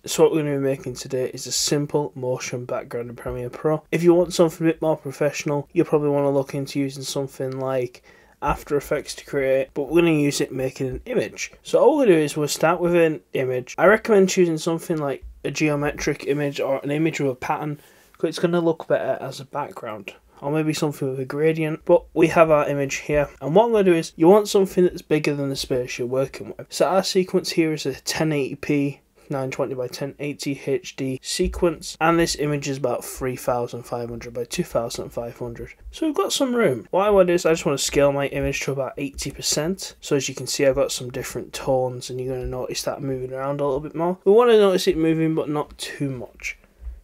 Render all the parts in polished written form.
So what we're going to be making today is a simple motion background in Premiere Pro. If you want something a bit more professional, you'll probably want to look into using something like After Effects to create, but we're going to use it making an image. So all we'll do is we'll start with an image. I recommend choosing something like a geometric image or an image with a pattern, because it's going to look better as a background. Or maybe something with a gradient, but we have our image here. And what I'm going to do is, you want something that's bigger than the space you're working with. So our sequence here is a 1080p 920 by 1080 HD sequence, and this image is about 3500 by 2500. So we've got some room. What I want to do is I just want to scale my image to about 80%. So as you can see, I've got some different tones, and you're going to notice that moving around a little bit more. We want to notice it moving, but not too much.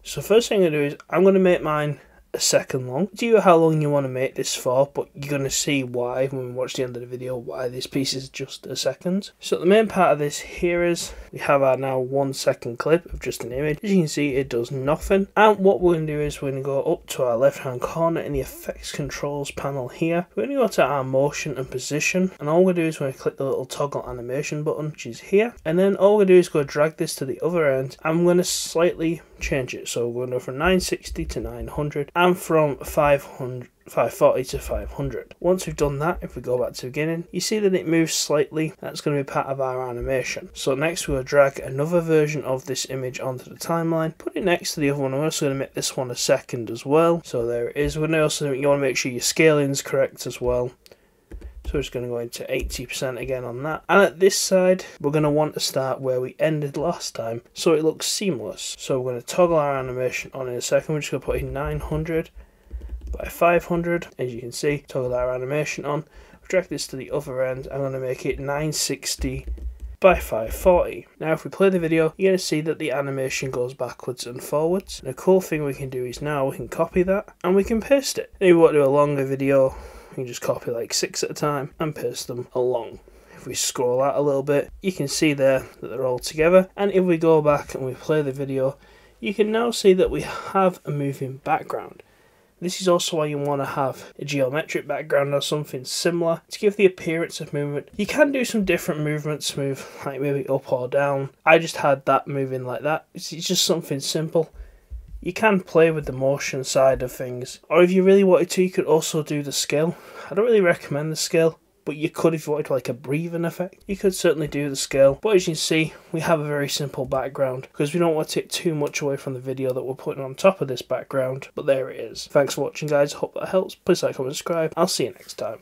So first thing I'm going to do is I'm going to make mine a second long. Do you know how long you want to make this for, but you're going to see why when we watch the end of the video, why this piece is just a second. So the main part of this here is we have our now 1 second clip of just an image. As you can see, it does nothing. And what we're going to do is we're going to go up to our left hand corner in the effects controls panel here. We're going to go to our motion and position, and all we're going to do is we're going to click the little toggle animation button, which is here, and then all we're going to do is go drag this to the other end. I'm going to slightly change it, so we're going to go from 960 to 900 and from 540 to 500. Once we've done that, if we go back to the beginning, you see that it moves slightly. That's going to be part of our animation. So next we'll drag another version of this image onto the timeline, put it next to the other one. I'm also going to make this one a second as well. So there it is. We're going to also, you want to make sure your scaling is correct as well. So we're just going to go into 80% again on that. And at this side, we're going to want to start where we ended last time, so it looks seamless. So we're going to toggle our animation on in a second. We're just going to put in 900 by 500. As you can see, toggle our animation on. Drag this to the other end. I'm going to make it 960 by 540. Now if we play the video, you're going to see that the animation goes backwards and forwards. And a cool thing we can do is now we can copy that and we can paste it. If you want to do a longer video, you can just copy like 6 at a time and paste them along. If we scroll out a little bit, you can see there that they're all together. And if we go back and we play the video, you can now see that we have a moving background. This is also why you want to have a geometric background or something similar to give the appearance of movement. You can do some different movements, move like maybe up or down. I just had that moving like that. It's just something simple. You can play with the motion side of things, or if you really wanted to, you could also do the scale. I don't really recommend the scale, but you could if you wanted like a breathing effect. You could certainly do the scale, but as you can see, we have a very simple background because we don't want to take too much away from the video that we're putting on top of this background, but there it is. Thanks for watching guys, hope that helps. Please like, comment, subscribe. I'll see you next time.